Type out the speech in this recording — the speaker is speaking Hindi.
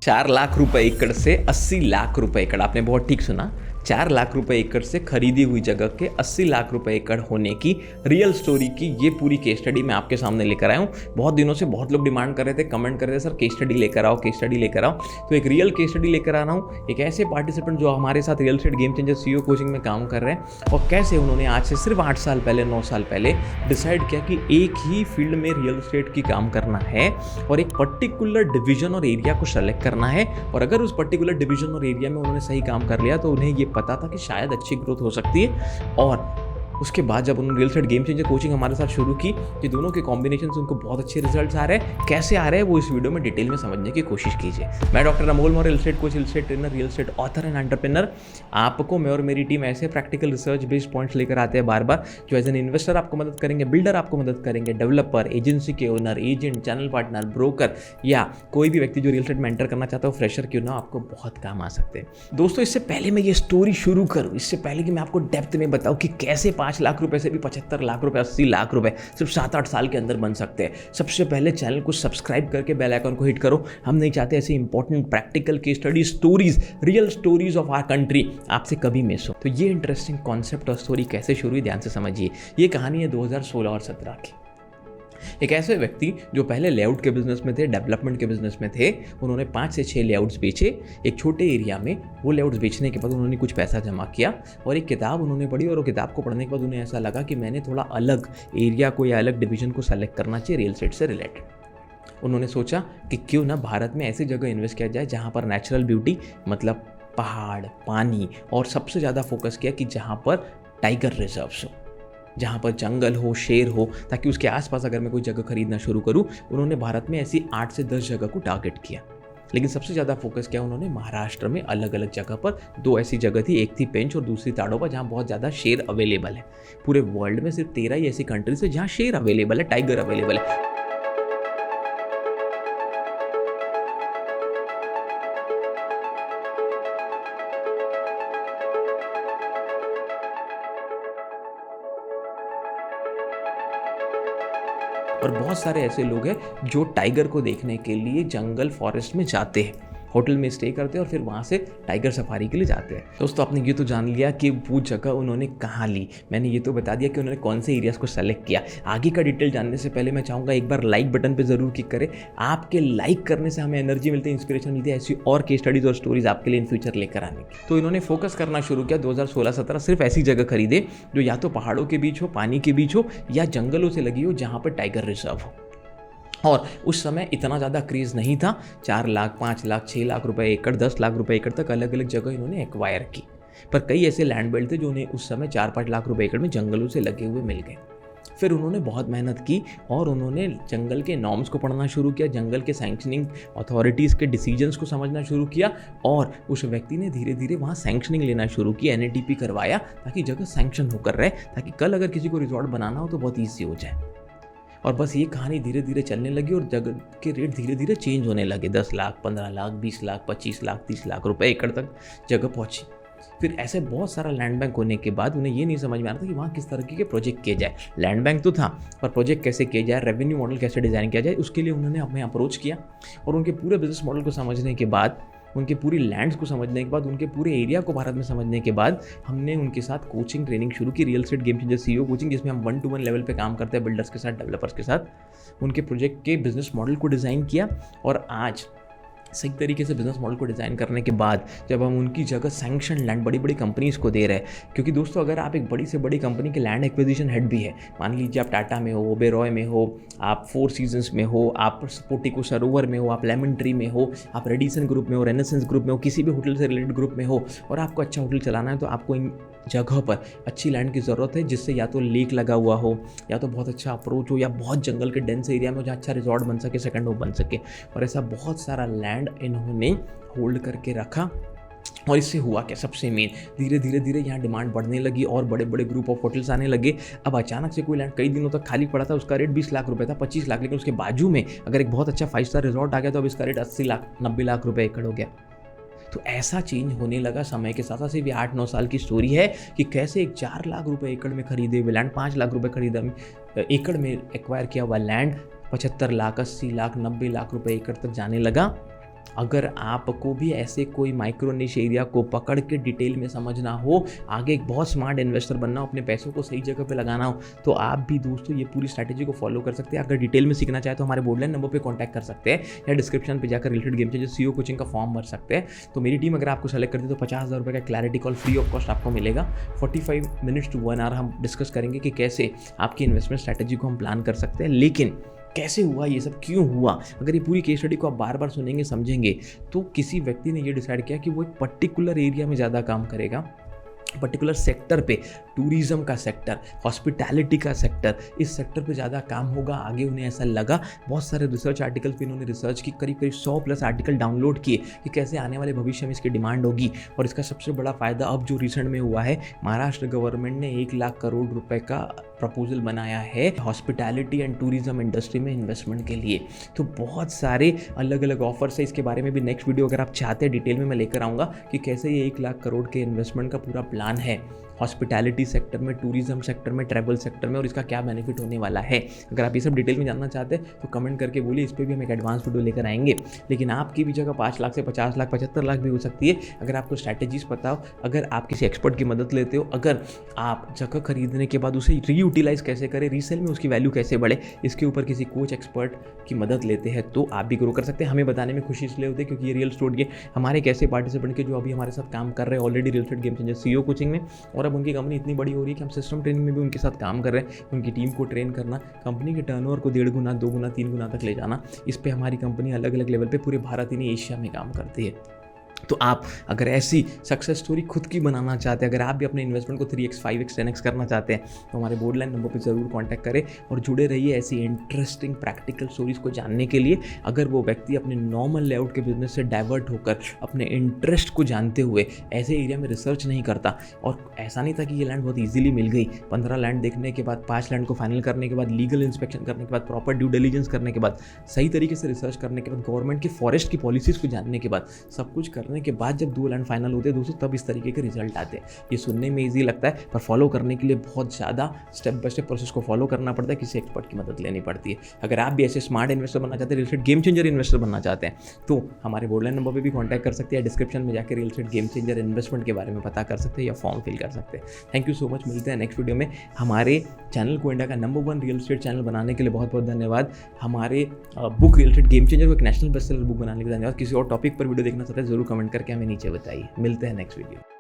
4 लाख रुपए एकड़ से 80 लाख रुपए एकड़, आपने बहुत ठीक सुना, 4 लाख रुपए एकड़ से खरीदी हुई जगह के 80 लाख रुपए एकड़ होने की रियल स्टोरी की ये पूरी केस स्टडी मैं आपके सामने लेकर आया हूँ। बहुत दिनों से बहुत लोग डिमांड कर रहे थे, कमेंट कर रहे थे, सर केस स्टडी लेकर आओ, केस स्टडी लेकर आओ। तो एक रियल केस स्टडी लेकर आ रहा हूँ, एक ऐसे पार्टिसिपेंट जो हमारे साथ real estate game changer CEO coaching में काम कर रहे हैं और कैसे उन्होंने आज से सिर्फ 8 साल पहले 9 साल पहले डिसाइड किया कि एक ही फील्ड में रियल एस्टेट की काम करना है और एक पर्टिकुलर डिवीजन और एरिया को सेलेक्ट करना है। और अगर उस पर्टिकुलर डिवीजन और एरिया में उन्होंने सही काम कर लिया तो उन्हें ये पता था कि शायद अच्छी ग्रोथ हो सकती है। और उसके बाद जब उन्होंने real estate game changer coaching हमारे साथ शुरू की, ये दोनों के कॉम्बिनेशन से उनको बहुत अच्छे रिजल्ट्स आ रहे हैं। कैसे आ रहे हैं वो इस वीडियो में डिटेल में समझने की कोशिश कीजिए। मैं doctor Amol Maurya, real estate coach, real estate trainer, real estate author and entrepreneur. आपको मैं और मेरी टीम ऐसे प्रैक्टिकल रिसर्च बेस्ड पॉइंट्स लेकर आते हैं बार बार, जो एज एन इन्वेस्टर आपको मदद करेंगे, बिल्डर आपको मदद करेंगे, डेवलपर, एजेंसी के owner, agent, channel partner, broker या कोई भी व्यक्ति जो रियल एस्टेट में एंटर करना चाहता हो, फ्रेशर क्यों ना, आपको बहुत काम आ सकते हैं। दोस्तों, इससे पहले मैं ये स्टोरी शुरू करूँ, इससे पहले कि मैं आपको डेप्थ में बताऊँ कि कैसे 5 लाख रुपए से भी 75 लाख रुपए, 80 लाख रुपए सिर्फ 7-8 साल के अंदर बन सकते हैं, सबसे पहले चैनल को सब्सक्राइब करके बेल आइकन को हिट करो। हम नहीं चाहते ऐसे important practical case study stories, real stories of our country आपसे कभी मिस हो। तो ये इंटरेस्टिंग कॉन्सेप्ट और स्टोरी कैसे शुरू हुई, ध्यान से समझिए। ये कहानी है 2016 और 17 की। एक ऐसे व्यक्ति जो पहले लेआउट के बिजनेस में थे, डेवलपमेंट के बिजनेस में थे, उन्होंने 5 से 6 लेआउट्स बेचे एक छोटे एरिया में। वो लेआउट्स बेचने के बाद उन्होंने कुछ पैसा जमा किया और एक किताब उन्होंने पढ़ी और वो किताब को पढ़ने के बाद उन्हें ऐसा लगा कि मैंने थोड़ा अलग एरिया को या अलग डिवीजन को सेलेक्ट करना चाहिए रियल एस्टेट से रिलेटेड। उन्होंने सोचा कि क्यों ना भारत में ऐसी जगह इन्वेस्ट किया जाए जहाँ पर नेचुरल ब्यूटी, मतलब पहाड़, पानी, और सबसे ज़्यादा फोकस किया कि जहाँ पर टाइगर रिजर्व्स हो, जहाँ पर जंगल हो, शेर हो, ताकि उसके आसपास अगर मैं कोई जगह खरीदना शुरू करूँ। उन्होंने भारत में ऐसी 8 से 10 जगह को टारगेट किया, लेकिन सबसे ज़्यादा फोकस किया उन्होंने महाराष्ट्र में अलग अलग जगह पर। 2 ऐसी जगह थी, एक थी पेंच और दूसरी ताड़ोबा, जहाँ बहुत ज़्यादा शेर अवेलेबल है। पूरे वर्ल्ड में सिर्फ 13 ही ऐसी कंट्रीज है जहाँ शेर अवेलेबल है, टाइगर अवेलेबल है। और बहुत सारे ऐसे लोग हैं जो टाइगर को देखने के लिए जंगल फॉरेस्ट में जाते हैं, होटल में स्टे करते हैं और फिर वहाँ से टाइगर सफारी के लिए जाते हैं। दोस्तों, आपने ये तो जान लिया कि वो जगह उन्होंने कहाँ ली, मैंने ये तो बता दिया कि उन्होंने कौन से एरियाज को सेलेक्ट किया। आगे का डिटेल जानने से पहले मैं चाहूँगा एक बार लाइक बटन पे ज़रूर क्लिक करें। आपके लाइक करने से हमें एनर्जी मिलती है, इंस्पिरेशन मिलती है ऐसी और केस स्टडीज़ और स्टोरीज आपके लिए इन फ्यूचर लेकर आने की। तो इन्होंने फोकस करना शुरू किया 2016-17, सिर्फ ऐसी जगह खरीदे जो या तो पहाड़ों के बीच हो, पानी के बीच हो, या जंगलों से लगी हो जहाँ पर टाइगर रिजर्व हो। और उस समय इतना ज़्यादा क्रेज़ नहीं था। 4 लाख, 5 लाख, 6 लाख रुपए एकड़, 10 लाख रुपए एकड़ तक अलग अलग जगह इन्होंने एक्वायर की। पर कई ऐसे लैंड बेल्ट थे जो उन्हें उस समय 4-5 लाख रुपए एकड़ में जंगलों से लगे हुए मिल गए। फिर उन्होंने बहुत मेहनत की और उन्होंने जंगल के नॉर्म्स को पढ़ना शुरू किया, जंगल के सैंक्शनिंग अथॉरिटीज़ के डिसीजंस को समझना शुरू किया और उस व्यक्ति ने धीरे धीरे वहाँ सैंक्शनिंग लेना शुरू की, NATP करवाया, ताकि जगह सैंक्शन होकर रहे, ताकि कल अगर किसी को रिजॉर्ट बनाना हो तो बहुत ईजी हो जाए। और बस ये कहानी धीरे धीरे चलने लगी और जगह के रेट धीरे धीरे चेंज होने लगे। 10 लाख, 15 लाख, 20 लाख, 25 लाख, 30 लाख रुपए एकड़ तक जगह पहुंची। फिर ऐसे बहुत सारा लैंड बैंक होने के बाद उन्हें ये नहीं समझ में आ रहा था कि वहाँ किस तरह के प्रोजेक्ट किए जाए। लैंड बैंक तो था, पर प्रोजेक्ट कैसे किया जाए, रेवेन्यू मॉडल कैसे डिज़ाइन किया जाए, उसके लिए उन्होंने हमें अप्रोच किया। और उनके पूरे बिजनेस मॉडल को समझने के बाद, उनके पूरी लैंड्स को समझने के बाद, उनके पूरे एरिया को भारत में समझने के बाद, हमने उनके साथ कोचिंग ट्रेनिंग शुरू की, real estate game changer CEO coaching, जिसमें हम 1-to-1 लेवल पे काम करते हैं बिल्डर्स के साथ, डेवलपर्स के साथ। उनके प्रोजेक्ट के बिजनेस मॉडल को डिज़ाइन किया और आज सही तरीके से बिजनेस मॉडल को डिज़ाइन करने के बाद जब हम उनकी जगह सैंक्शन लैंड बड़ी बड़ी कंपनीज को दे रहे हैं, क्योंकि दोस्तों अगर आप एक बड़ी से बड़ी कंपनी के लैंड एक्विजिशन हेड भी है, मान लीजिए आप टाटा में हो, ओबेरॉय में हो, आप 4 सीजन्स में हो, आप पोर्टिको सरोवर में हो, आप लेमन ट्री में हो, आप रेडिसन ग्रुप में हो, रेनेसेंस ग्रुप में हो, किसी भी होटल से रिलेटेड ग्रुप में हो, और आपको अच्छा होटल चलाना है, तो आपको इन जगह पर अच्छी लैंड की ज़रूरत है, जिससे या तो लेक लगा हुआ हो, या तो बहुत अच्छा अप्रोच हो, या बहुत जंगल के डेंस एरिया में हो जहाँ अच्छा रिजॉर्ट बन सके, सेकंड होम बन सके। और ऐसा बहुत सारा लैंड इन्होंने होल्ड करके रखा। और इससे हुआ क्या, सबसे मेन, धीरे धीरे धीरे यहाँ डिमांड बढ़ने लगी और बड़े बड़े ग्रुप ऑफ होटल्स आने लगे। अब अचानक से कोई लैंड कई दिनों तक खाली पड़ा था, उसका रेट 20 लाख रुपए था, 25 लाख, लेकिन उसके बाजू में अगर एक बहुत अच्छा 5 स्टार रिजॉर्ट आ गया तो अब इसका रेट 80 लाख, 90 लाख रुपए एकड़ हो गया। तो ऐसा चेंज होने लगा समय के साथ। सिर्फ 8-9 साल की स्टोरी है कि कैसे एक 4 लाख रुपए एकड़ में खरीदे हुए लैंड, 5 लाख रुपए खरीदा एकड़ में एक्वायर किया हुआ लैंड 75 लाख, 80 लाख, 90 लाख रुपए एकड़ तक जाने लगा। अगर आपको भी ऐसे कोई माइक्रो निश एरिया को पकड़ के डिटेल में समझना हो, आगे एक बहुत स्मार्ट इन्वेस्टर बनना हो, अपने पैसों को सही जगह पे लगाना हो, तो आप भी दोस्तों ये पूरी स्ट्रैटेजी को फॉलो कर सकते हैं। अगर डिटेल में सीखना चाहे तो हमारे बोर्डलाइन नंबर पे कांटेक्ट कर सकते हैं या डिस्क्रिप्शन पे जाकर related game changer CEO coaching का फॉर्म भर सकते हैं। तो मेरी टीम अगर आपको सेलेक्ट करती है तो 50,000 रुपये का clarity call free of cost आपको मिलेगा। 45 मिनट्स टू 1 आवर हम डिस्कस करेंगे कि कैसे आपकी इन्वेस्टमेंट स्ट्रैटेजी को हम प्लान कर सकते हैं। लेकिन कैसे हुआ ये सब, क्यों हुआ, अगर ये पूरी केस स्टडी को आप बार बार सुनेंगे समझेंगे तो किसी व्यक्ति ने ये डिसाइड किया कि वो एक पर्टिकुलर एरिया में ज़्यादा काम करेगा, पर्टिकुलर सेक्टर पे, टूरिज्म का सेक्टर, हॉस्पिटैलिटी का सेक्टर, इस सेक्टर पे ज़्यादा काम होगा। आगे उन्हें ऐसा लगा, बहुत सारे रिसर्च आर्टिकल पे इन्होंने रिसर्च की, करीब 100+ आर्टिकल डाउनलोड किए कि कैसे आने वाले भविष्य में इसकी डिमांड होगी। और इसका सबसे बड़ा फ़ायदा अब जो रिसेंट में हुआ है, महाराष्ट्र गवर्नमेंट ने 1 लाख करोड़ रुपए का प्रपोजल बनाया है हॉस्पिटैलिटी एंड टूरिज्म इंडस्ट्री में इन्वेस्टमेंट के लिए। तो बहुत सारे अलग अलग ऑफर्स है, इसके बारे में भी नेक्स्ट वीडियो अगर आप चाहते हैं डिटेल में मैं लेकर आऊँगा कि कैसे ये 1 लाख करोड़ के इन्वेस्टमेंट का पूरा प्लान है हॉस्पिटैलिटी सेक्टर में, टूरिज्म सेक्टर में, ट्रैवल सेक्टर में, और इसका क्या बेनिफिट होने वाला है। अगर आप ये सब डिटेल में जानना चाहते हैं तो कमेंट करके बोलिए, इस पर भी हम एक एडवांस वीडियो लेकर आएंगे। लेकिन आपकी भी जगह 5 लाख से 50 लाख 75 लाख भी हो सकती है अगर आपको स्ट्रैटेजीज पता हो, अगर आप किसी एक्सपर्ट की मदद लेते हो, अगर आप जगह खरीदने के बाद उसे रीयूटिलाइज कैसे करें, रीसेल में उसकी वैल्यू कैसे बढ़े, इसके ऊपर किसी कोच एक्सपर्ट की मदद लेते हैं तो आप भी ग्रो कर सकते हैं। हमें बताने में खुशी इसलिए होती है क्योंकि ये रियल स्टोरी है हमारे एक ऐसे पार्टिसिपेंट के जो अभी हमारे साथ काम कर रहे हैं already real estate game changer CEO coaching में, और अब उनकी कंपनी इतनी बड़ी हो रही है कि हम सिस्टम ट्रेनिंग में भी उनके साथ काम कर रहे हैं। उनकी टीम को ट्रेन करना, कंपनी के टर्नओवर को 1.5 गुना 2 गुना 3 गुना तक ले जाना, इस पे हमारी कंपनी अलग अलग लेवल पे पूरे भारत ही नहीं एशिया में काम करती है। तो आप अगर ऐसी सक्सेस स्टोरी खुद की बनाना चाहते हैं, अगर आप भी अपने इन्वेस्टमेंट को 3x 5x 10x करना चाहते हैं तो हमारे बोर्डलाइन नंबर पे ज़रूर कांटेक्ट करें और जुड़े रहिए ऐसी इंटरेस्टिंग प्रैक्टिकल स्टोरीज़ को जानने के लिए। अगर वो व्यक्ति अपने नॉर्मल लेआउट के बिजनेस से डाइवर्ट होकर अपने इंटरेस्ट को जानते हुए ऐसे एरिया में रिसर्च नहीं करता, और ऐसा नहीं था कि ये लैंड बहुत ईजिली मिल गई, 15 लैंड देखने के बाद, 5 लैंड को फाइनल करने के बाद, लीगल इंस्पेक्शन करने के बाद, प्रॉपर ड्यू डिलीजेंस करने के बाद, सही तरीके से रिसर्च करने के बाद, गवर्नमेंट की फॉरेस्ट की पॉलिसीज़ को जानने के बाद, सब कुछ करने के बाद जब 2 लैंड फाइनल होते हैं दोस्तों, तब इस तरीके के रिजल्ट आते हैं। ये सुनने में ईजी लगता है पर फॉलो करने के लिए बहुत ज़्यादा स्टेप बाय स्टेप प्रोसेस को फॉलो करना पड़ता है, किसी एक्सपर्ट की मदद लेनी पड़ती है। अगर आप भी ऐसे स्मार्ट इन्वेस्टर बनना चाहते हैं, real estate game changer investor बनना चाहते हैं, तो हमारे बोर्डलाइन नंबर पे भी कांटेक्ट कर सकते हैं, डिस्क्रिप्शन में जाकर real estate game changer investment के बारे में पता कर सकते हैं या फॉर्म फिल कर सकते हैं। थैंक यू सो मच, मिलते हैं नेक्स्ट वीडियो में। हमारे चैनल को इंडिया का नंबर 1 रियल एस्टेट चैनल बनाने के लिए बहुत बहुत धन्यवाद। हमारे book real estate game changer को एक नेशनल बेस्ट सेलर बुक बनाने के लिए धन्यवाद। किसी और टॉपिक पर वीडियो देखना चाहते हैं जरूर कमेंट करके हमें नीचे बताइए। मिलते हैं नेक्स्ट वीडियो।